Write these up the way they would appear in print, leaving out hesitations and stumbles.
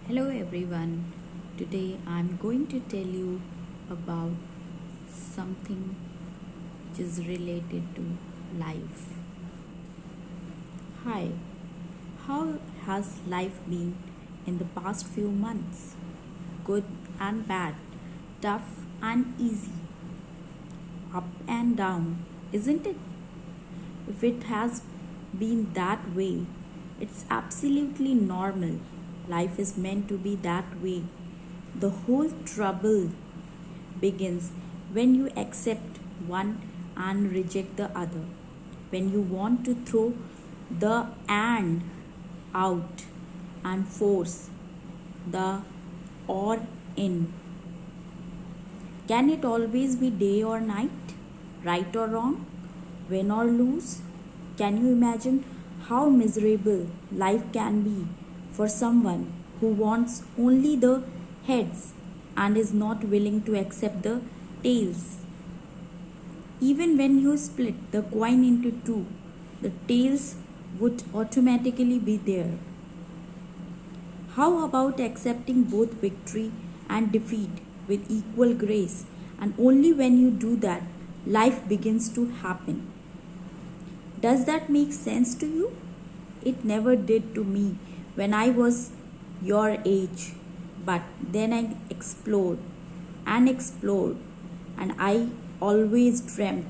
Hello everyone. Today I'm going to tell you about something which is related to life. Hi, how has life been in the past few months? Good and bad, tough and easy, up and down, isn't it? If it has been that way, it's absolutely normal. Life is meant to be that way. The whole trouble begins when you accept one and reject the other. When you want to throw the and out and force the or in. Can it always be day or night? Right or wrong? Win or lose? Can you imagine how miserable life can be for someone who wants only the heads and is not willing to accept the tails? Even when you split the coin into two, the tails would automatically be there. How about accepting both victory and defeat with equal grace? And only when you do that, life begins to happen. Does that make sense to you? It never did to me when I was your age. But then I explored, and I always dreamt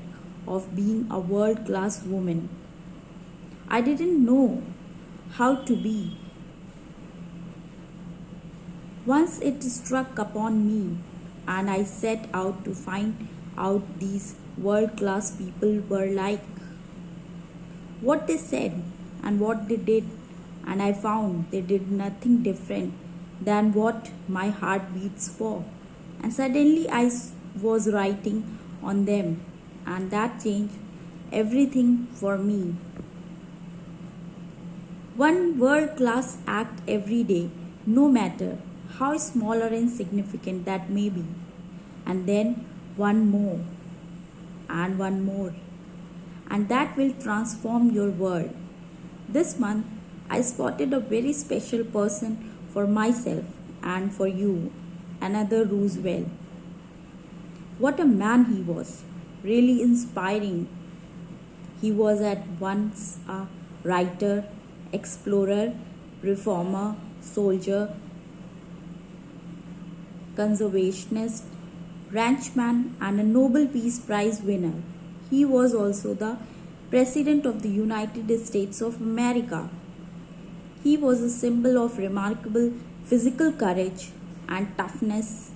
of being a world class woman. I didn't know how to be. Once it struck upon me, and I set out to find out these world class people were like, what they said and what they did, and I found they did nothing different than what my heart beats for. And suddenly was writing on them, and that changed everything for me. One world class act every day, no matter how small or insignificant that may be, and then one more and one more, and that will transform your world. This month, I spotted a very special person for myself and for you, another Roosevelt. What a man he was, really inspiring. He was at once a writer, explorer, reformer, soldier, conservationist, ranchman, and a Nobel Peace Prize winner. He was also the President of the United States of America. He was a symbol of remarkable physical courage and toughness,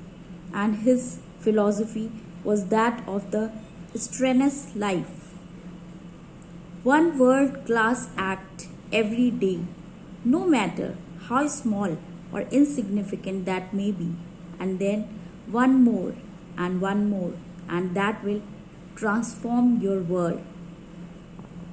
and his philosophy was that of the strenuous life. One world class act every day, no matter how small or insignificant that may be, and then one more, and that will transform your world.